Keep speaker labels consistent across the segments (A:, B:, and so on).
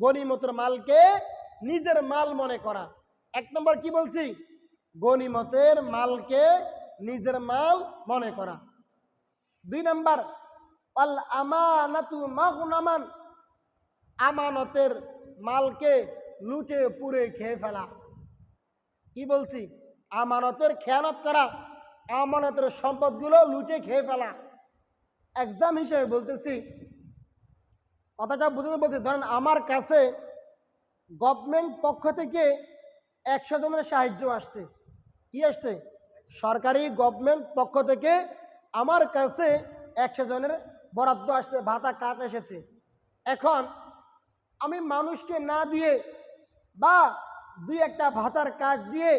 A: গনিমতের মালকে নিজের মাল মনে করা। এক নম্বর কি বলছি? গনিমতের মালকে নিজের মাল মনে করা। 2 নম্বর আল আমানাতু মাগনামান, আমানতের মালকে লুটে পুড়ে খেয়ে ফেলা। কি বলছি? আমানতের খেয়ানত করা, আমানতের সম্পদগুলো লুটে খেয়ে ফেলা। এক্সাম হিসেবে বলতেছি, কথাটা বুঝতে বলছি। ধরেন আমার কাছে গভর্নমেন্ট পক্ষ থেকে 100 জনের সাহায্য আসছে। কি আসছে? সরকারি গভর্নমেন্ট পক্ষ থেকে আমার কাছে 100 জনের বরাদ্দ আসছে, ভাতা কাট এসেছে। এখন আমি মানুষকে না দিয়ে বা 2-1টা ভাতার কার্ড দিয়ে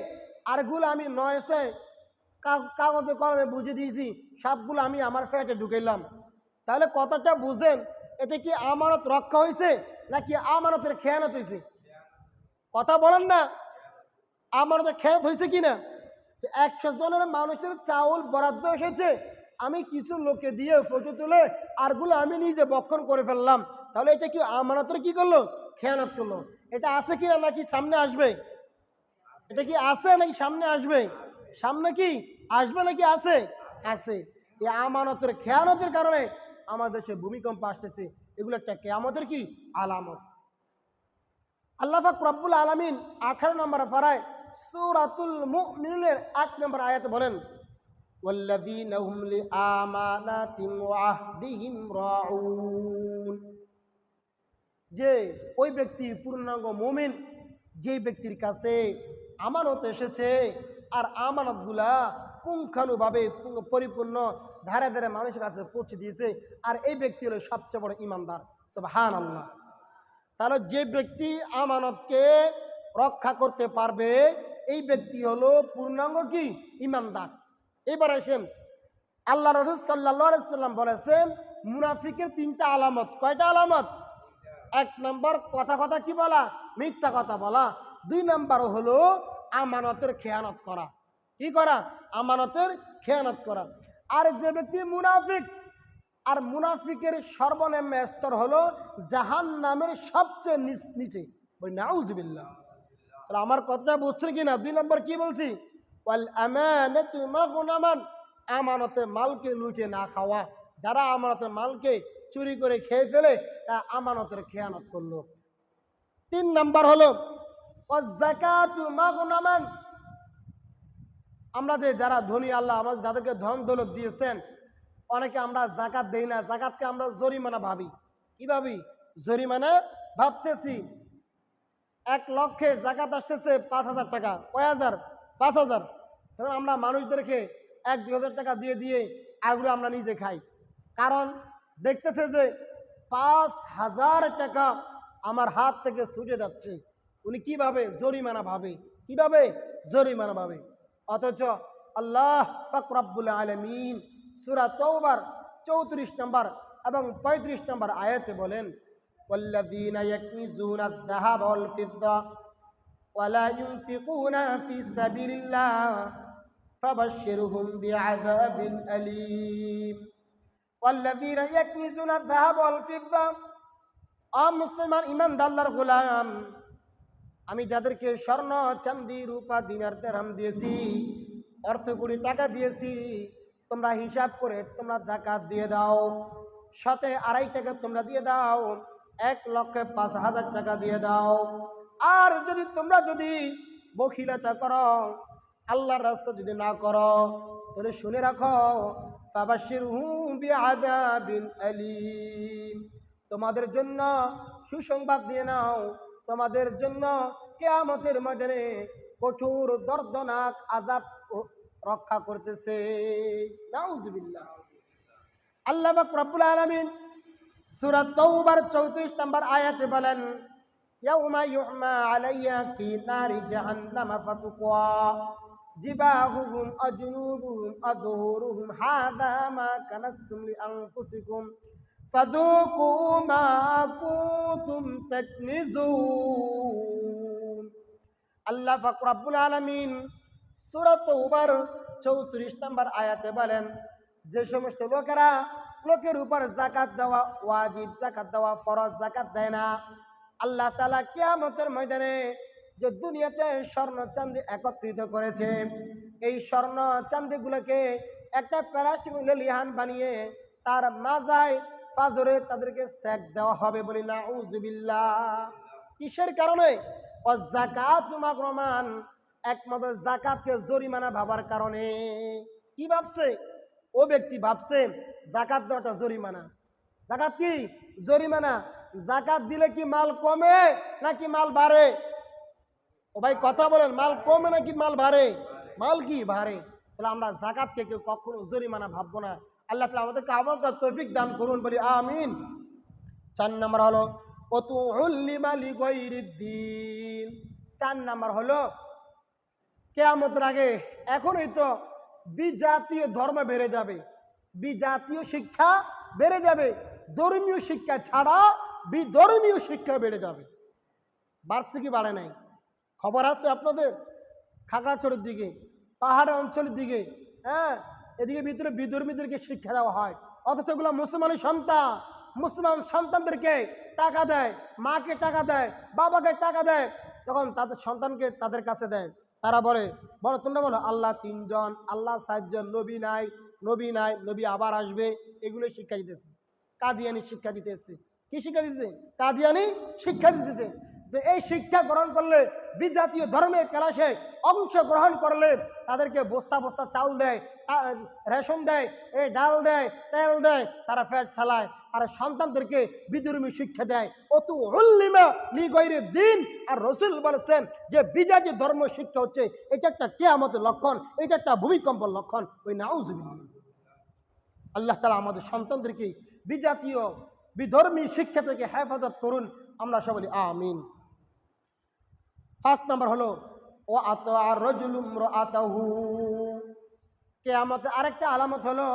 A: আরগুলো আমি 900 কাগজে কলমে বুঝে দিয়েছি, সবগুলো আমি আমার ফ্যাটে ঢুকাইলাম। তাহলে কথাটা বুঝেন, এটা কি আমানত রক্ষা হয়েছে নাকি আমানতের খেয়ানত হয়েছে? কথা বলেন না, আমানতের খেয়ানত হয়েছে কিনা? 100 জনের মানুষের চাউল বরাদ্দ এসেছে, আমি কিছু লোকে দিয়ে ফটো তুলে আরগুলো আমি নিজে বক্ষণ করে ফেললাম। তাহলে এটা কি আমানতের কি করলো? খেয়ানত করলো। এটা আছে কিনা নাকি সামনে আসবে? এটা কি আছে নাকি সামনে আসবে? সামনে কি আসবে নাকি আছে? আছে। এই আমানতের খেয়ানতের কারণে আমাদের দেশে ভূমিকম্প আসতেছে। এগুলো একটা কিয়ামতের কি আলামত। আল্লাহ পাক রব্বুল আলামিন 18 নম্বর পারায় সূরাতুল মুমিনুনের 8 নম্বর আয়াতে বলেন, ওয়াল্লাযীনা হুম লিআমানাতিহিম ওয়া আহদিহিম রাউন, যে ওই ব্যক্তি পূর্ণাঙ্গ মুমিন, যে ব্যক্তির কাছে আমানত এসেছে আর আমানতগুলা পুঙ্খানুভাবে পরিপূর্ণ ধারে ধারে মানুষের কাছে পৌঁছে দিয়েছে, আর এই ব্যক্তি হলো সবচেয়ে বড় ইমানদার। সুবহানাল্লাহ। তাহলে যে ব্যক্তি আমানতকে রক্ষা করতে পারবে, এই ব্যক্তি হলো পূর্ণাঙ্গ কি ইমানদার। এবার আসেন, আল্লাহ রাসূল সাল্লাল্লাহু আলাইহি সাল্লাম বলেছেন মুনাফিকের 3টা আলামত। কয়টা আলামত? 1 নম্বর কথা কথা কি বলা? মিথ্যা কথা বলা। 2 নম্বর হলো আমানতের খেয়ানত করা। কি করা? আমানতের খেয়ানত করা। আর যে ব্যক্তি মুনাফিক, আর মুনাফিকের সর্বনিম্ন স্তর হলো জাহান্নামের সবচেয়ে নিচে। বলি নাউজুবিল্লাহ। তাহলে আমার কথাটা বুঝছেন কি না? 2 নম্বর কি বলছি? ওয়াল আমানাতু মাগনামান, আমানতের মালকে লুটে না খাওয়া। যারা আমানতের মালকে চুরি করে খেয়ে ফেলে তারা আমানতের খেয়ানত করলো। 3 নম্বর হলো ওয়াজ-যাকাতু মাগনামান, আমরা যে যারা ধনী, আল্লাহ আমাদের যাদেরকে ধন দৌলত দিয়েছেন, অনেকে আমরা যাকাত দেই না। যাকাতকে আমরা জরিমানা ভাবি। কি ভাবি? জরিমানা ভাবতেছি। 1 লক্ষে যাকাত আসতেছে 5,000 টাকা। কয় হাজার? 5,000। তখন আমরা মানুষদেরকে 1-2 হাজার টাকা দিয়ে দিয়ে আরগুলো আমরা নিজে খাই। কারণ দেখতেছে যে 5,000 টাকা আমার হাত থেকে ছুটে যাচ্ছে। উনি কিভাবে? জরিমানা ভাবে। কিভাবে? জরিমানা ভাবে। অথচ আল্লাহ পাক রব্বুল আলামিন সূরা তাওবার 34 নম্বর এবং 35 নম্বর আয়াতে বলেন, ওয়াল্লাযীনা ইয়াকনিজুনা আয-যাহাবা ওয়াল ফিদ্দা ওয়া লা ইউনফিকুনা ফি সাবিলিল্লাহ ফাবাশশিরহুম বিআযাবিন আলীম। ওয়াল্লাযীনা ইয়াকনিজুনা আয-যাহাবা ওয়াল ফিদ্দা, মুসলমান ইমানদার গোলাম, আমি যাদেরকে স্বর্ণ চাঁদি রূপা দিনার দিরহাম দিয়েছি, অর্থ কোটি টাকা দিয়েছি, তোমরা হিসাব করে তোমরা যাকাত দিয়ে দাও। 2.5 টাকা তোমরা দিয়ে দাও, 1,05,000 টাকা দিয়ে দাও। আর যদি তোমরা যদি বখিলতা করো, আল্লাহর রাস্তা যদি না করো, তাহলে শুনে রাখো, ফাবাশশিরহুম বিআযাবিন আলীম, তোমাদের জন্য সুসংবাদ দিয়ে নাও, তোমাদের জন্য কিয়ামতের ময়দানে কঠোর দর্দনাক আযাব রক্ষা করতেছে। নাউজুবিল্লাহ। আল্লাহ পাক রব্বুল আলামিন সূরা তাওবার 34 নম্বর আয়াতে বলেন, ইয়াউমা ইউহমা আলাইহা ফি নারি জাহান্নামা ফাতুকা জিবাহুহুম আজনুবুহুম আযহুরুহুম হাযা মা কানাসতুম লিআনফুসিকুম ফাযুকু মা কুনতুম তাকনিজুন। আল্লাহ পাক রব্বুল আলামিন সূরা তাওবার 34 নম্বর আয়াতে বলেন, যে সমস্ত লোকেরা লোকের উপর যাকাত দেওয়া ওয়াজিব, যাকাত দেওয়া ফরজ, যাকাত দেয় না, আল্লাহ তাআলা কিয়ামতের ময়দানে যে দুনিয়াতে স্বর্ণ চাঁদি একত্রিত করেছে, এই স্বর্ণ চাঁদিগুলোকে একটা প্লাস্টিক লেলিহান বানিয়ে তার মাজায় ফাজরে তাদেরকে সেক দেওয়া হবে, বলি নাউজুবিল্লাহ। কিসের কারণে? ওয়াযাকাতু মাগরামান, একমাত্র যাকাতকে জরিমানা ভাবার কারণে। কি ভাবছে? ও ব্যক্তি ভাবছে যাকাত দেওয়াটা জরিমানা। যাকাত কি? জরিমানা। যাকাত দিলে কি মাল কমে নাকি মাল বাড়ে? ও ভাই কথা বলেন, মাল কমে নাকি মাল বাড়ে? মাল কি বাড়ে। তাহলে আমরা যাকাতকে কেউ কখনো জরিমানা ভাববো না। আল্লাহ তাআলা আমাদেরকে আমল করার তৌফিক দান করুন, বলি আমিন। 4 নাম্বার হলো ওয়াতুউল্লিমা লিগাইরিদ্দিন। 4 নাম্বার হলো কিয়ামতের আগে এখনই তো বিজাতীয় ধর্ম বেড়ে যাবে, বিজাতীয় শিক্ষা বেড়ে যাবে। ধর্মীয় শিক্ষা ছাড়া বিধর্মীয় শিক্ষা বেড়ে যাবে। বাড়ছে কি বাড়ে নাই? খবর আছে আপনাদের? খাগড়াছড়ির দিকে, পাহাড়ি অঞ্চলের দিকে, হ্যাঁ, এদিকে ভিতরে বিধর্মীদেরকে শিক্ষা দেওয়া হয়, অথচ এগুলো মুসলমানের সন্তান। মুসলমান সন্তানদেরকে টাকা দেয়, মাকে টাকা দেয়, বাবাকে টাকা দেয়, তখন তাদের সন্তানকে তাদের কাছে দেয়। তারা বলে তোমরা বলো আল্লাহ 3 জন, আল্লাহ 4 জন, নবী নাই, নবী নাই, নবী আবার আসবে। এগুলো শিক্ষা দিতেছে, কাদিয়ানি শিক্ষা দিতেছে। কি শিক্ষা দিতেছে? কাদিয়ানি শিক্ষা দিতেছে। তো এই শিক্ষা গ্রহণ করলে, বিজাতীয় ধর্মের ক্লাসে অংশগ্রহণ করলে তাদেরকে বস্তা বস্তা চাউল দেয়, রেশন দেয়, এই ডাল দেয়, তেল দেয়, তারা পেট চালায়। আর সন্তানদেরকে বিধর্মী শিক্ষা দেয়। ওয়াতুউল্লিমা লিগাইরিদ্দিন। আর রাসূল বলেছেন যে বিজাতীয় ধর্ম শিক্ষা হচ্ছে এটা একটা কিয়ামতের লক্ষণ, এটা একটা ভূমিকম্পের লক্ষণ। ওই নাউজুবিল্লাহ। আল্লাহ তাআলা আমাদের সন্তানদেরকে বিজাতীয় বিধর্মী শিক্ষা থেকে হেফাজত করুন, আমরা সবাই বলি আমিন। 5 নাম্বার হলো ওয়াতাআর রাজুলু ইমরাআতাহু। কিয়ামতে আরেকটা আলামত হলো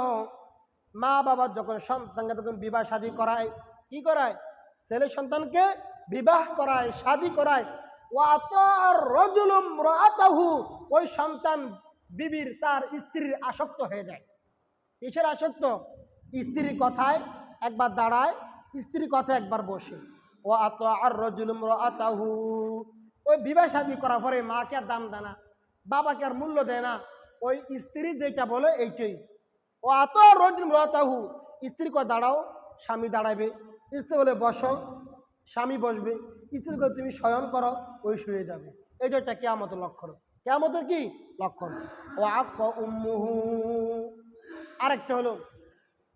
A: মা বাবা যখন সন্তানকে তখন বিবাহ শাদী করায়, কি করায়? ছেলে সন্তানকে বিবাহ করায়, শাদী করায়। ওয়াতাআর রাজুলু ইমরাআতাহু, ওই সন্তান বিবির, তার স্ত্রীর আসক্ত হয়ে যায়। কিসের আসক্ত? স্ত্রীর কথায় একবার দাঁড়ায়, স্ত্রীর কথায় একবার বসে। ওয়াতাআর রাজুলু ইমরাআতাহু, ওই বিবাহ শাদী করার পরে মাকে আর দাম দেয় না, বাবাকে আর মূল্য দেয় না, ওই স্ত্রী যেটা বলে এইটাই। ওয়াতাআর রাজুলু ইমরাআতাহু, স্ত্রী কয় দাঁড়াও, স্বামী দাঁড়াবে, স্ত্রী বলে বসো, স্বামী বসবে, স্ত্রী কয় তুমি শয়ন করো, ওই শুয়ে যাবে। এটা একটা কিয়ামতের লক্ষণ। কিয়ামতের কি লক্ষণ? ওয়াক্কা উম্মুহু। আরেকটা হলো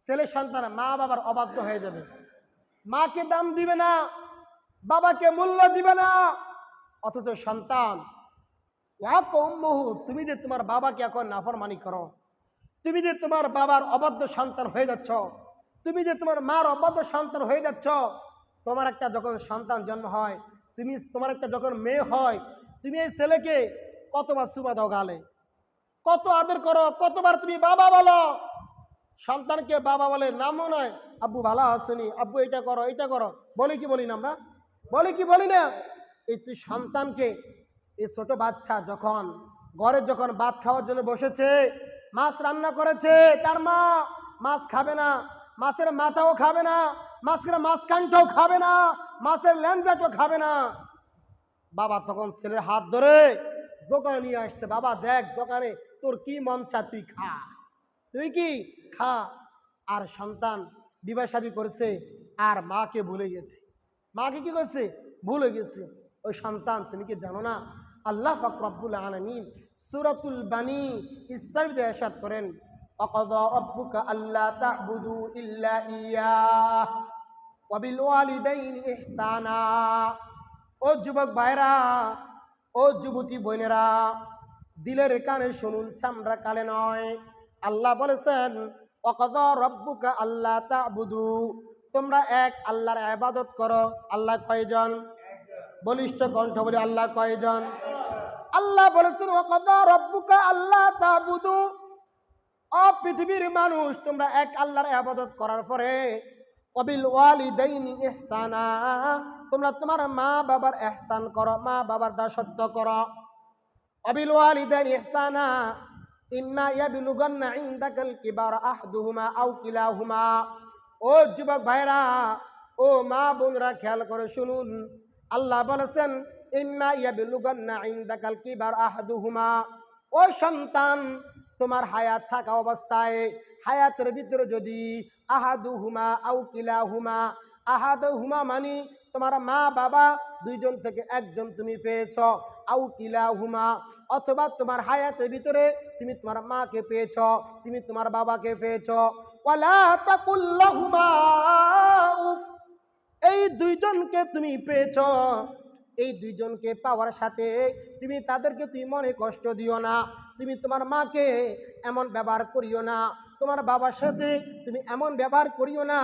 A: ছেলে সন্তান মা বাবার অবাধ্য হয়ে যাবে, মাকে দাম দিবে না, বাবাকে মূল্য দিবে না, অথচ সন্তান ওয়াক্কা উম্মুহু, তুমি যে তোমার বাবাকে এখন নাফরমানি করো, তুমি যে তোমার বাবার অবাধ্য সন্তান হয়ে যাচ্ছ, তুমি যে তোমার মার অবাধ্য সন্তান হয়ে যাচ্ছ। তোমার একটা যখন সন্তান জন্ম হয়, তোমার একটা যখন মেয়ে হয়, তুমি এই ছেলেকে কতবার চুমা দাও গালে, কত আদর করো, কতবার তুমি বাবা বলো। সন্তানকে বাবা বলে নামও নয়, আব্বু ভালো আসুনি, আব্বু এটা করো, এটা করো, বলি কি বলি না? আমরা বলি কি বলি না? এই তুই সন্তানকে, এই ছোট বাচ্চা যখন ঘরে যখন ভাত খাওয়ার জন্য বসেছে, মাছ রান্না করেছে, তার মা মাছ খাবে না, মাছের মাথাও খাবে না, মাঝখানটাও খাবে না, মাছের ল্যাঞ্জাটাও খাবে না। বাবা তখন ছেলের হাত ধরে দোকানে নিয়ে আসছে, বাবা দেখ দোকানে তোর কি মন চা তুই খা, তুই কি খা। আর সন্তান বিবাহ শাদী করেছে আর মাকে ভুলে গেছে, মাকে কি করছে? ভুলে গেছে। ওই সন্তান তুমি কি জানো না আল্লাহ পাক রব্বুল আলামিন সূরাতুল বানী ইসরাঈলে ইরশাদ করেন ওয়াকাদা রাব্বুকা আল্লা তা'বুদু ইল্লা ইয়াহ ওয়া বিল ওয়ালিদাইনি ইহসানা। ও যুবক ভাইরা, ও যুবতী বোনেরা, দিলের কানে শুনুন, চামড়া কালে নয়। আল্লাহ বলেছেন ওয়াকাদা রাব্বুকা আল্লা তা'বুদু, তোমরা এক আল্লাহর ইবাদত করো। আল্লাহ কয়জন? বলিষ্ঠ কণ্ঠ বলি আল্লাহ কয়জন? আল্লাহ বলেছেন ওয়াকাদা রাব্বুকা আল্লা তা'বুদু, ও পৃথিবীর মানুষ তোমরা এক আল্লাহর ইবাদত করার পরে ওয়াবিল ওয়ালিদাইনি ইহসানা, তোমরা তোমার মা বাবার ইহসান করো, মা বাবার দাসত্ব করো। ওয়াবিল ওয়ালিদাইনি ইহসানা ইম্মা ইয়াবলুগান্না ইনদাকাল কিবারা আহদুহুমা আও কিলাহুমা। ও যুবক ভাইরা, ও মা বোনরা, খেয়াল করে শুনুন, আল্লাহ বলেছেন ইম্মা ইয়াবলুগান্না ইনদাকাল কিবার আহাদুহুমা, ও সন্তান তোমার হায়াত থাকা অবস্থায় হায়াতের ভিতরে যদি আহাদুহুমা আও কিলাহুমা, আহাদুহুমা মানে তোমার মা বাবা দুইজন থেকে একজন তুমি পেয়েছ, আও কিলাহুমা অথবা তোমার হায়াতের ভিতরে তুমি তোমার মাকে পেয়েছ, তুমি তোমার বাবাকে পেয়েছ, ওয়ালা তাকুল্লাহুমা উফ, এই দুইজনকে তুমি পেয়েছ, এই দুইজনকে পাওয়ার সাথে তুমি তাদেরকে তুমি মনে কষ্ট দিও না, তুমি তোমার মাকে এমন ব্যবহার করিও না, তোমার বাবার সাথে তুমি এমন ব্যবহার করিও না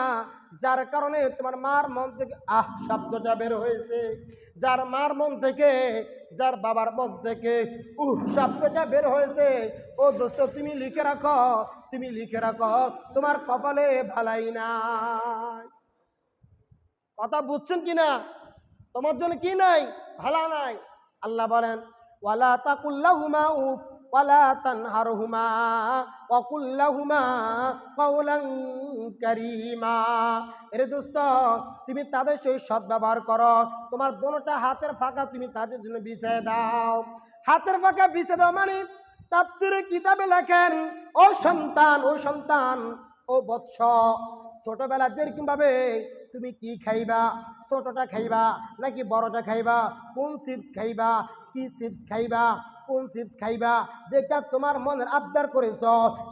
A: যার কারণে তোমার মার মন থেকে শব্দটা বের হয়েছে, যার মার মন থেকে যার বাবার মন থেকে শব্দটা বের হয়েছে। ও দোস্ত তুমি লিখে রাখো, তুমি লিখে রাখো, তোমার কপালে ভালাই নাই। কথা বুঝছেন কিনা? তোমার জন্য কি নাই? ভালা নাই। আল্লাহ বলেন ওয়ালা তাকুল্লাহুমা উফ ওয়ালা তানহারহুমা ওয়া কুল্লাহুমা কাওলান কারীমা। এরে দোস্ত তুমি তাদের সঙ্গে সদ্ব্যবহার করো, তোমার দোনোটা হাতের ফাঁকা তুমি তাদের জন্য বিছিয়ে দাও। হাতের ফাঁকা বিছিয়ে দাও মানে তাফসীরে কিতাবে লেখেন ও সন্তান, ও সন্তান, ও বৎস, ছোটবেলা যেরকম ভাবে তুমি কি খাইবা, ছোটটা খাইবা নাকি বড়টা খাইবা, কোন চিপস খাইবা, কি চিপস খাইবা, কোন চিপস খাইবা, যেটা তোমার মনের আবদার করেছ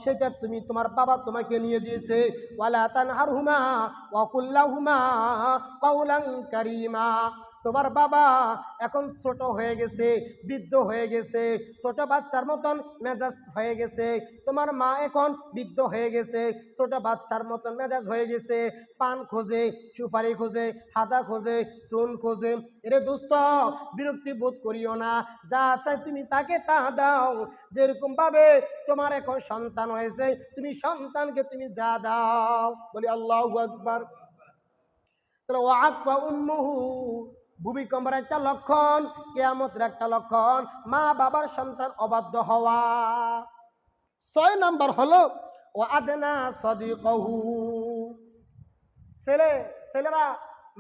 A: সেটা তুমি তোমার বাবা তোমাকে নিয়ে দিয়েছে। ওয়ালা তানহারহুমা ওয়া কুল্লাহুমা কাওলান কারীমা। তোমার বাবা এখন ছোট হয়ে গেছে, বৃদ্ধ হয়ে গেছে, ছোট বাচ্চার মতন মেজাজ হয়ে গেছে। তোমার মা এখন বৃদ্ধ হয়ে গেছে, ছোট বাচ্চার মতন মেজাজ হয়ে গেছে, পান খোঁজে, সুপারি খোঁজে, হাদা খোঁজে, চুন খোঁজে। এরে দোস্ত বিরক্তি বোধ করিও না, যা চাই তুমি তাকে তা দাও। যেরকম ভাবে তোমার এখন সন্তান হয়েছে তুমি সন্তানকে তুমি যা দাও। বলি আল্লাহু আকবার। তাহলে ওয়াক্কা উম্মুহু, ভূমিকম্পের একটা লক্ষণ, কিয়ামতের একটা লক্ষণ, মা বাবার সন্তান অবাধ্য হওয়া। 6 নাম্বার হলো ওয়াদনা সাদিকাহু, ছেলেরা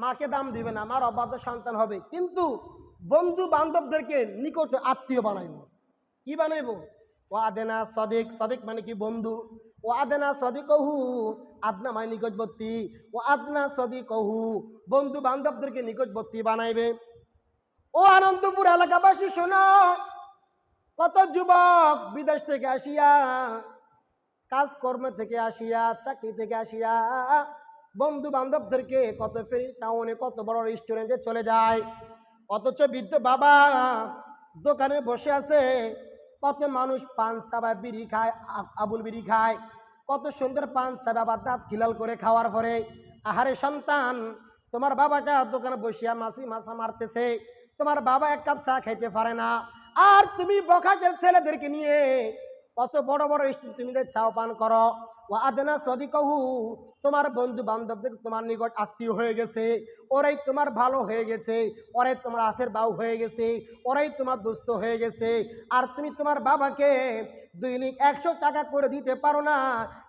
A: মাকে দাম দিবে না, মার অবাধ্য সন্তান হবে, কিন্তু বন্ধু বান্ধবদেরকে নিকট আত্মীয় বানাইব। কি বানাইব? ও আদেনা সদিক, সদিক মানে কি? বন্ধু। ও আদেনা সদিকহু, আদনা মানে নিকটবর্তী, ও আদনা সদিকহু, বন্ধু বান্ধবদেরকে নিকটবর্তী বানাইবে। ও আনন্দপুর এলাকাবাসী শোনো, কত যুবক বিদেশ থেকে আসিয়া, কাজকর্ম থেকে আসিয়া, চাকরি থেকে আসিয়া বন্ধু বান্ধবদেরকে কত ফেরি টাউনে কত বড় রেস্টুরেন্টে চলে যায়, অথচ বৃদ্ধ বাবা দোকানে বসে আছে। কত মানুষ পান চাবায় বিড়ি খায়, আবুল বিড়ি খায়, কত সুন্দর পান চাবে আবার দাঁত খিলাল করে খাওয়ার পরে। আহারে সন্তান, তোমার বাবাটা দোকানে বসিয়া মাছা মারতেছে, তোমার বাবা এক কাপ চা খাইতে পারে না, আর তুমি বখাটের ছেলেদেরকে নিয়ে কত বড় বড় রেস্টুরেন্ট তুমি চাও পান করো। ও আদনা সদিকহু, তোমার বন্ধু বান্ধবদের তোমার নিকট আত্মীয় হয়ে গেছে, ওরাই তোমার ভালো হয়ে গেছে, ওরাই তোমার হাতের বাউ হয়ে গেছে, ওরাই তোমার দোস্ত হয়ে গেছে, আর তুমি তোমার বাবাকে দৈনিক 100 টাকা করে দিতে পারো না।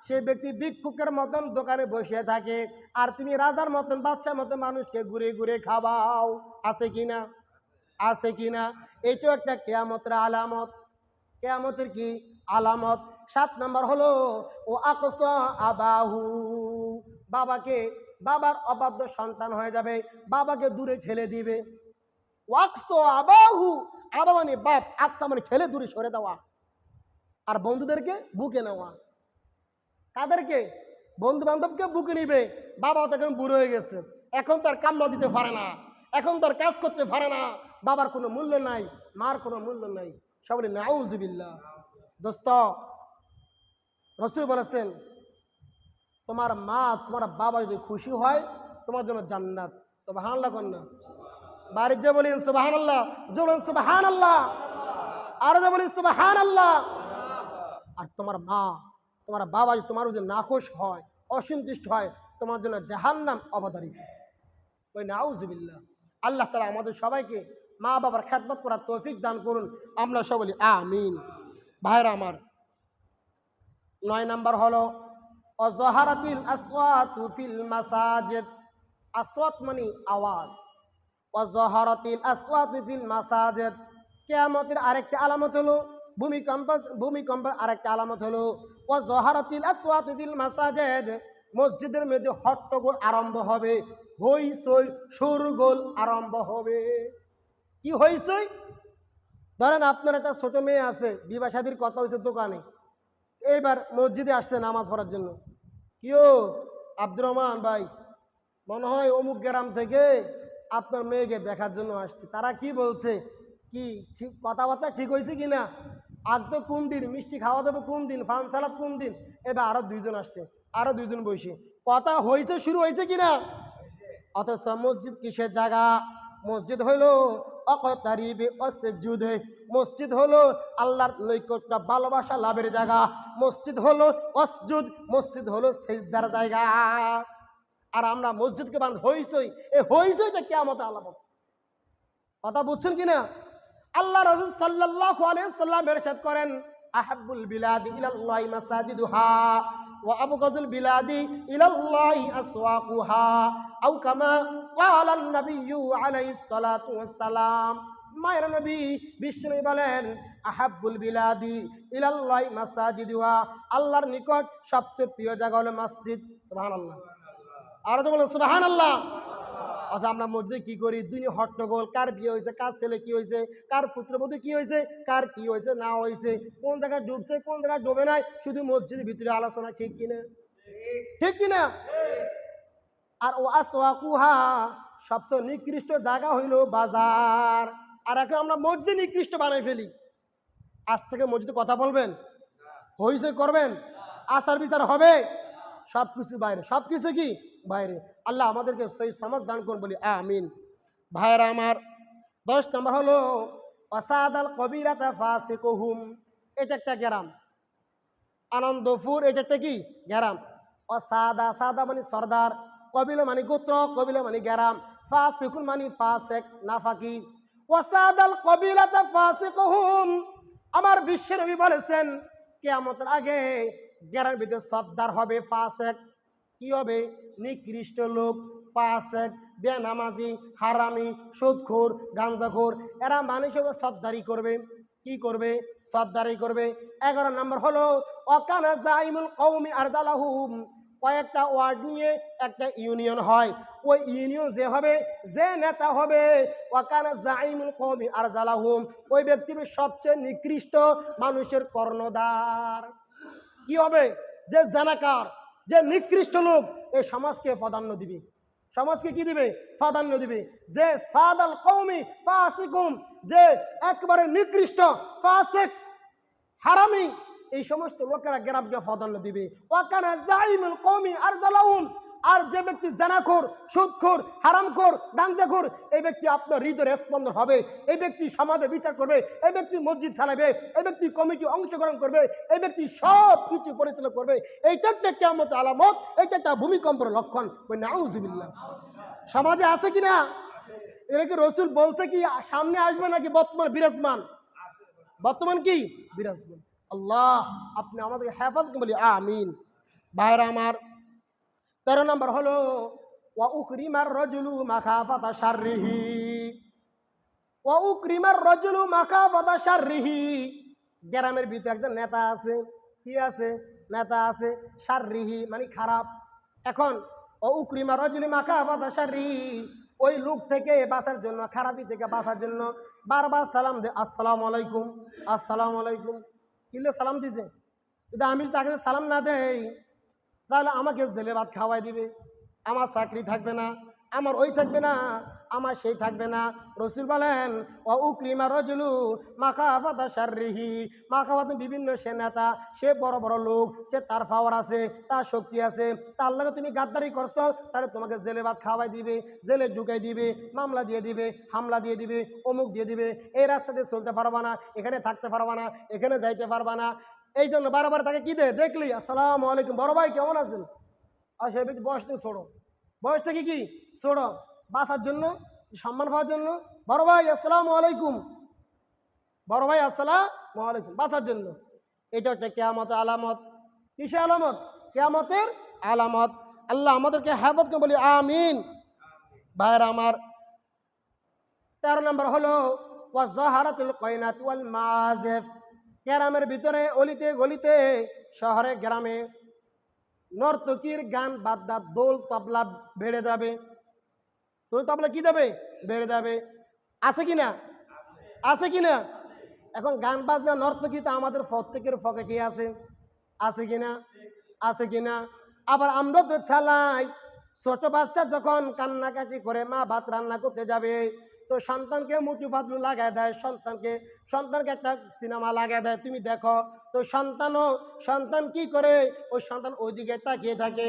A: সেই ব্যক্তি ভিক্ষুকের মতন দোকানে বসে থাকে, আর তুমি রাজার মতন বাচ্চার মতন মানুষকে ঘুরে ঘুরে খাওয়াও। আছে কিনা? আছে কিনা? এই তো একটা কিয়ামতের আলামত। কিয়ামতের কি আলামত? 7 নাম্বার হলো ও আকসা আবাহু, বাবার অবাধ্য সন্তান হয়ে যাবে, বাবাকে দূরে ঠেলে দিবে। ওয়াকসা আবাহু, আবা মানে বাপ, আকসা মানে ঠেলে দূরে সরে দেওয়া, আর বন্ধুদেরকে বুকে নেওয়া। কাদেরকে? বন্ধু বান্ধবকে বুকে নিবে। বাবা তো এখন বুড়ো হয়ে গেছে, এখন তার কামনা দিতে পারে না, এখন তার কাজ করতে পারে না, বাবার কোনো মূল্য নাই, মার কোনো মূল্য নাই। সব বলে নাউজুবিল্লাহ। দোস্ত রাসূল বলেছেন তোমার মা তোমার বাবা যদি খুশি হয় তোমার জন্য জান্নাত। সুবহানাল্লাহ কন্যা বাড়ির যে বলেন সুবহানাল্লাহ, জোরে সুবহানাল্লাহ, আর যে বলেন সুবহানাল্লাহ। আর তোমার মা তোমার বাবা যদি তোমার যদি নাখুশ হয়, অসন্তুষ্ট হয়, তোমার জন্য জাহান্নাম অবধারিত। ওই নাউজুবিল্লাহ। আল্লাহ তাআলা আমাদের সবাইকে মা বাবার খেদমত করার তৌফিক দান করুন। আমরা সব বলি আমিন। ভাইরা আমার, 9 নাম্বার হলো অজহারাতিল আসওয়াতু ফিল মাসাজিদ। আসওয়াত মানে আওয়াজ, ওয়া যাহারাতিল আসওয়াতু ফিল মাসাজিদ, কিয়ামতের আরেকটা আলামত হলো ভূমিকম্পের আরেকটা আলামত হলো ওয়া যাহারাতিল আসওয়াতু ফিল মাসাজিদ, মসজিদের মধ্যে হট্টগোল আরম্ভ হবে, হইচই শোরগোল আরম্ভ হবে। কি হইচই? ধরেন আপনার একটা ছোট মেয়ে আছে, বিবাহ শাদীর কথা হয়েছে দোকানে, এইবার মসজিদে আসছে নামাজ পড়ার জন্য। কিও আব্দুর রহমান ভাই, মনে হয় অমুক গ্রাম থেকে আপনার মেয়েকে দেখার জন্য আসছে। তারা কি বলছে, কি কথাবার্তা ঠিক হয়েছে কিনা, আগ তো কোন দিন, মিষ্টি খাওয়া যাবে কোন দিন, ফান সালাদ কোন দিন, এবার আরো দুইজন আসছে, আরো দুইজন বসে কথা হয়েছে, শুরু হয়েছে কিনা। অথচ মসজিদ কিসের জায়গা? মসজিদ হইল অকতারিবে অসজুদ, মসজিদ হলো আল্লাহর নৈকট্য ভালোবাসা লাভের জায়গা। মসজিদ হলো অসজুদ, মসজিদ হলো সিজদার জায়গা। আর আমরা মসজিদকে বান হইছই, এই হইছইটা কিয়ামতের আলামত। কথা বুঝছেন কিনা? আল্লাহ রাসূল সাল্লাল্লাহু আলাইহি ওয়াসাল্লাম ইরশাদ করেন, আহাব্বুল বিলাদি ইলাল্লাহি মাসাজিদুহা ওয়া আবগাদুল বিলাদি ইলাল্লাহি আসওয়াকুহা আও কামা ক্বালান নাবিয়্যু আলাইহিস সালাতু ওয়াসসালাম। মায়ের নবী বিশ্বনবী বলেন, আহাব্বুল বিলাদি ইলাল্লাহি মাসাজিদুহা, আল্লাহর নিকট সবচেয়ে প্রিয় জায়গা হলো মসজিদ। সুবহানাল্লাহ, আর তো বলেন সুবহানাল্লাহ। আচ্ছা, আমরা মসজিদে কি করি? দুই হট্টগোল, কার বিয়ে হয়েছে, কার ছেলে কি হয়েছে, কার পুত্রবধূ কি হয়েছে, কার কি হয়েছে না হয়েছে, কোন জায়গায় ডুবছে কোন জায়গায় ডুবে নাই, শুধু মসজিদের ভিতরে আলোচনা। ঠিক কিনা? ঠিক কিনা? আর ও আসওয়াকুহা, সবচেয়ে নিকৃষ্ট জায়গা হইল বাজার। আর এখন আমরা মসজিদ নিকৃষ্ট বানাই ফেলি। আজ থেকে মসজিদে কথা বলবেন, হইছে করবেন, আচার বিচার হবে, সবকিছু বাইরে, সবকিছু কি বাইরে। আল্লাহ আমাদেরকে সেই সমাজ দান করুন, বলি আমিন। ভাইরা আমার, 10 নম্বর হলো ওয়াসাদাল কবিরাতা ফাসিকুহুম। এটা একটা গ্রাম, আনন্দপুর, এটা একটা কি গ্রাম। ওয়াসাদা, সাদা মানে সর্দার, কবিলা মানে গোত্র, কবিলা মানে গ্রাম, ফাসিকুন মানে ফাসিক নাফাকি। ওয়াসাদাল কবিলাতা ফাসিকুহুম, আমার বিশ্বনবী বলেছেন কিয়ামতের আগে গ্রামের ভিতরে সর্দার হবে ফাসিক। কি হবে? নিকৃষ্ট লোক, ফাসিক, বেনামাজি, হারামি, সুদখোর, গাঞ্জাখোর, এরা মানুষের সর্দারি করবে। কি করবে? সর্দারি করবে। 11 নম্বর হলো ওয়াকানা জাইমুল কওমি আরজালাহুম, কয়েকটা ওয়ার্ড নিয়ে একটা ইউনিয়ন হয়। ওই ইউনিয়ন যে হবে, যে নেতা হবে, ওয়াকানা জাইমুল কওমি আরজালাহুম, ওই ব্যক্তির সবচেয়ে নিকৃষ্ট মানুষের কর্ণধার। কি হবে? যে জানাকার, যে নিকৃষ্ট লোক, এই সমাজকে প্রাধান্য দিবে, সমাজকে কি দিবে? প্রাধান্য দিবে। যে সাদাল কওমি ফাসিকুম, যে একবারে নিকৃষ্ট, ফাসিক, হারামি, এই সমস্ত লোকেরা গ্রামকে প্রাধান্য দিবে। ওয়াকানা জাইমুল কওমি আরজালাহুম, আর যে ব্যক্তি জানাখোর, সুদখোর, হারামখোর, গাঞ্জাখোর, এই ব্যক্তি আপনার হৃদয়ের স্পন্দন হবে। এই ব্যক্তি সমাজে বিচার করবে, এই ব্যক্তি মসজিদ চালাবে, এই ব্যক্তি কমিটি অংশগ্রহণ করবে, এই ব্যক্তি সব কিছু পরিচালনা করবে। এইটা একটা কিয়ামতের আলামত, এটা একটা ভূমিকম্পের লক্ষণ। নাউজুবিল্লাহ। সমাজে আছে কিনা? এরা কি রসুল বলছে কি সামনে আসবে নাকি বর্তমান বিরাজমান? বর্তমান কি বিরাজমান। আল্লাহ আপনি আমাদেরকে হেফাজত বলি আমিন। ভাইরা আমার, 13 নম্বর হলো ওয়া উকরিমার রাজুলু মাখাফাতা শাররিহি, ওয়া উকরিমার রাজুলু মাখাফাতা শাররিহি। গ্রামের ভিতরে একজন নেতা আছে। কি আছে? নেতা আছে। শাররিহি মানে খারাপ। এখন ও উকরিমার রাজুলু মাখাফাতা শাররিহি, ওই লোক থেকে বাঁচার জন্য, খারাপি থেকে বাঁচার জন্য বারবার সালাম দে, আসসালামু আলাইকুম, আসসালামু আলাইকুম। কিলে সালাম দিছে, কিন্তু আমি তাকে সালাম না দেই, তাহলে আমাকে জেলে ভাত খাওয়াই দিবে, আমার চাকরি থাকবে না, আমার ওই থাকবে না, আমার সেই থাকবে না। রসুল বলেন ও উকরিমা রজুলু মাখাফাতা শাররিহি, মাখাফাত বিভিন্ন সে নেতা, সে বড় বড় লোক, সে তার পাওয়ার আছে, তার শক্তি আছে, তার লগে তুমি গাদ্দারি করছো, তাহলে তোমাকে জেলে ভাত খাওয়াই দিবে, জেলে ঢুকাই দিবে, মামলা দিয়ে দিবে, হামলা দিয়ে দিবে, অমুক দিয়ে দিবে। এই রাস্তাতে চলতে পারবা না, এখানে থাকতে পারবা না, এখানে যাইতে পারবা না। এই জন্য বারবার তাকে কি দে, দেখলি আসসালামু আলাইকুম, বড় ভাই কেমন আছেন, আর সে ব্যক্তি বয়স থেকে ছোড়ো, বয়স থেকে কি ছোড়ো, বাঁচার জন্য, সম্মান পাওয়ার জন্য, বড় ভাই আসসালামু আলাইকুম, বড় ভাই আসসালামু আলাইকুম, বাঁচার জন্য। এটা একটা কিয়ামতের আলামত। কিসের আলামত? কিয়ামতের আলামত। আল্লাহ আমাদেরকে হেফাজত করে বলি আমিন। ভাইরা আমার, 13 নম্বর হলো ওয়াজাহারাতুল কয়নাত ওয়াল মাযিফ। গ্রামের ভিতরে অলিতে গলিতে শহরে গ্রামে নর্তকীর গান বাদ্যা দোল তবলা বেড়ে যাবে। দোল তবলা কি দেবে? বেড়ে যাবে। আছে কিনা? আছে কিনা? এখন গান বাজনা নর্তকী তো আমাদের প্রত্যেকের ফকে কি আছে? আছে কিনা? আছে কিনা? আবার আমরা তো চালাই, ছোট বাচ্চা যখন কান্নাকাটি করে মা ভাত রান্না করতে যাবে তো সন্তানকে মুটু ফাদলু লাগায় দেয়, সন্তানকে একটা সিনেমা লাগায় দেয়, তুমি দেখো। তো সন্তান কি করে? ওই সন্তান ওইদিকে তাকিয়ে থাকে,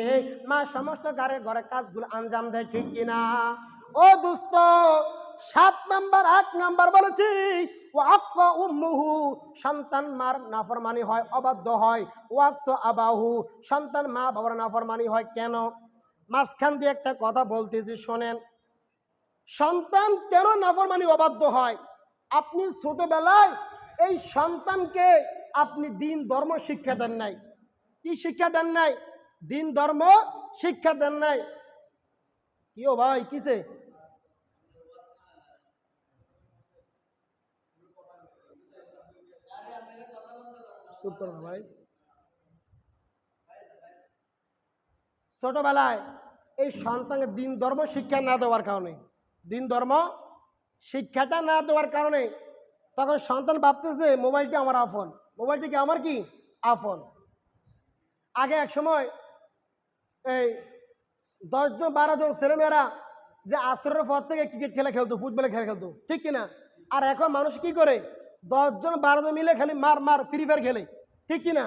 A: মা সমস্ত ঘরের কাজগুলো আঞ্জাম দেয়, ঠিক কিনা? ও দোস্ত, 7 নাম্বার 8 নাম্বার বলেছি, ও আক্কা উম্মুহু, সন্তান মার নাফরমানি হয়, অবাধ্য হয়। ওয়াকস আবাহু, সন্তান মা বাবার নাফরমানি হয়। কেন? মাঝখান দিয়ে একটা কথা বলতেছি, শোনেন। সন্তান কেন নাফরমানি অবাধ্য হয়? আপনি ছোটবেলায় এই সন্তানকে আপনি দিন ধর্ম শিক্ষা দেন নাই। কি শিক্ষা দেন নাই? দিন ধর্ম শিক্ষা দেন নাই। কি ও ভাই, কিসে? চুপ করো ভাই। ছোটবেলায় এই সন্তানকে দিন ধর্ম শিক্ষা না দেওয়ার কারণে, দিন ধর্ম শিক্ষাটা না দেওয়ার কারণে তখন সন্তান ভাবতেছে মোবাইলটি আমার আপন, মোবাইলটি কি আমার কি আপন। আগে এক সময় এই 10 জন 12 জন ছেলেমেয়েরা যে আসরের পর থেকে ক্রিকেট খেলা খেলতো, ফুটবলে খেলা খেলতো, ঠিক কিনা? আর এখন মানুষ কি করে? 10 জন 12 জন মিলে খালি মার ফ্রি ফায়ার খেলে, ঠিক কিনা?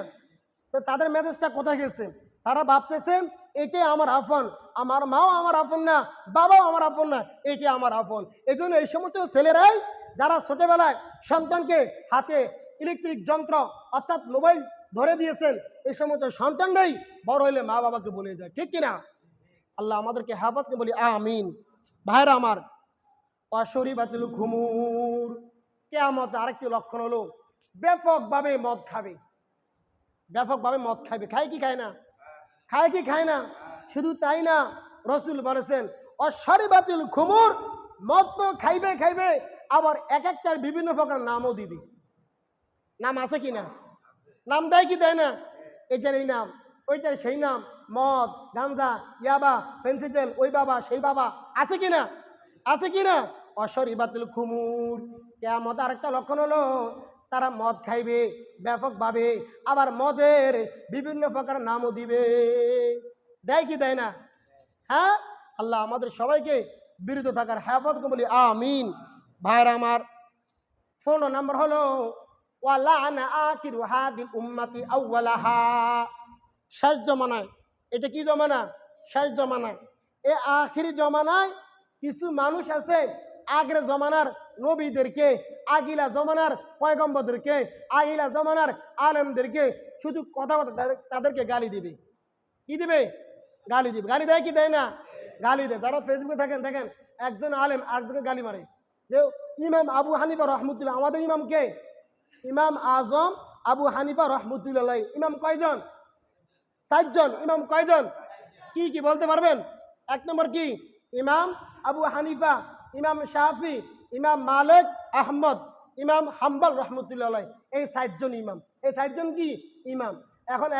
A: তো তাদের মেসেজটা কোথায় গেছে? তারা ভাবতেছে এটাই আমার আপন, আমার মাও আমার আপন না, বাবাও আমার আপন না, এটাই আমার আপন। এই জন্য এই সমস্ত ছেলেরাই যারা ছোটবেলায় সন্তানকে হাতে ইলেকট্রিক যন্ত্র অর্থাৎ মোবাইল ধরে দিয়েছেন, এই সমস্ত সন্তানরাই বড় হইলে মা বাবাকে বলে যায়, ঠিক কিনা? আল্লাহ আমাদেরকে হেফাজত বলি আমিন। ভাইরা আমার, অশরিবাতুল খুমুর, কিয়ামত আরেকটি লক্ষণ হলো ব্যাপকভাবে মদ খাবে। ব্যাপকভাবে মদ খাবে। খায় কি খায় না? খায় কি খায় না? শুধু তাই না, রসুল বলেছেন অশরিবাতুল খুমুর, মদ তো খাইবে, আবার এক একটার বিভিন্ন প্রকার নামও দিবে। নাম আছে কি না? নাম দেয় কি দেয় না? এটার এই নাম, ওইটার সেই নাম, মদ, গাঞ্জা, ইয়াবা, ফেন্সিটেল, ওই বাবা সেই বাবা, আছে কি না? আছে কি না? অশরিবাতুল খুমুর। কিয়ামত আরেকটা লক্ষণ হলো তারা মদ খাইবে ব্যাপকভাবে, আবার মদের বিভিন্ন প্রকার নামও দিবে। দেয় কি দেয় না? হ্যাঁ, আল্লাহ আমাদের সবাইকে বিরত থাকার হেফাজত বলি আমিন। ভাইরা আমার, 15 নম্বর হলো ওয়ালাআনা আখিরু হাদিল উম্মতি আউওয়ালাহা। শেষ জমানায়, এটা কি জমানা? শেষ জমানা। এই আখিরি জমানায় কিছু মানুষ আছে আগের জমানার নবীদেরকে, আগিলা জমানার পয়গম্বরদেরকে, আগিলা জমানার আলেমদেরকে শুধু কথা তাদেরকে গালি দিবে। কি দিবে? গালি দিবে। গালি দেয় কি দেয় না? গালি দেয়। যারা ফেসবুকে থাকেন দেখেন একজন আলেম আরেকজনকে গালি মারে। যে ইমাম আবু হানিফা রহমতুল্লাহ, আমাদের ইমাম কে? ইমাম আজম আবু হানিফা রহমতুল্লাহ। ইমাম কয়জন? 7 জন। ইমাম কয়জন? কি কি বলতে পারবেন? 1 নম্বর কি? ইমাম আবু হানিফা, ইমাম শাফি, ইমাম মালিক, আহমদ, ইমাম হাম্বল রহমতুল্লাহ। এই 7 জন ইমাম। এই 7 জন কি? ইমাম। এখন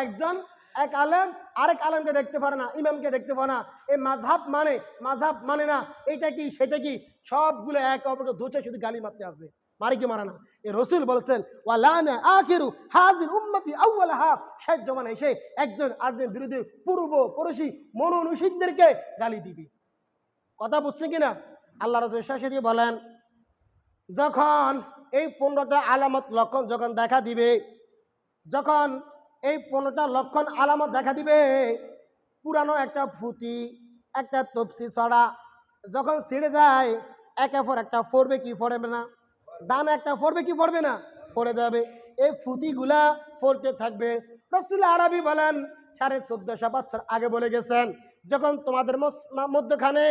A: এক আলেম আরেক আলেমকে দেখতে পারে না, ইমামকে দেখতে পারে না। এই মাযহাব মানে না, এইটা কি সেটা কি, সবগুলো এক অপরকে ধুচে শুধু গালি মারতে আসে, মারে কি মারে না? এই রসুল বলছেন ওয়ালানা আখিরু হাযিল উম্মতি আউওয়ালাহা, শেষ জমানায় এসে একজন আরেকজনের বিরুদ্ধে পূর্ব পড়শি মনোনুষিকদেরকে গালি দিবে। কথা বুঝছেন কিনা? আল্লাহ রাসূল শেষে দিয়ে বলেন যখন এই 15টা আলামত লক্ষণ যখন দেখা দিবে, যখন এই 15টা লক্ষণ আলামত দেখা দিবে, পুরানো একটা ফুতি, একটা তফসি ছড়া যখন ছিঁড়ে যায়, একের পর একটা পড়বে কি পড়বে না? দানা একটা পড়বে কি পড়বে না? পড়ে যাবে। এই ফুতিগুলা পড়তে থাকবে। রাসূল আরবি বলেন 1450 বছর আগে বলে গেছেন, যখন তোমাদের মধ্যখানে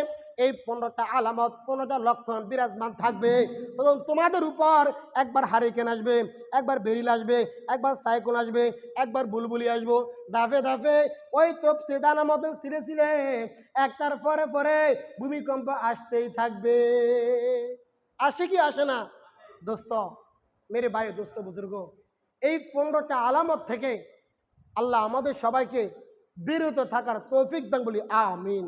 A: এই 15টা আলামত 15টা লক্ষণ বিরাজমান থাকবে, তখন তোমাদের উপর একবার হারিকেন আসবে, একবার বেরিল আসবে, একবার সাইক্লোন আসবে, একবার বুলবুলি আসবো, দাফে দাফে ওই তফসি দানা মতন ছিঁড়ে একটার পরে পরে ভূমিকম্প আসতেই থাকবে। আসে কি আসে না? দোস্ত, মেরে ভাই, দোস্ত বুজুর্গ, এই 15টা আলামত থেকে আল্লাহ আমাদের সবাইকে বিরত থাকার তৌফিক দান বলি আমিন।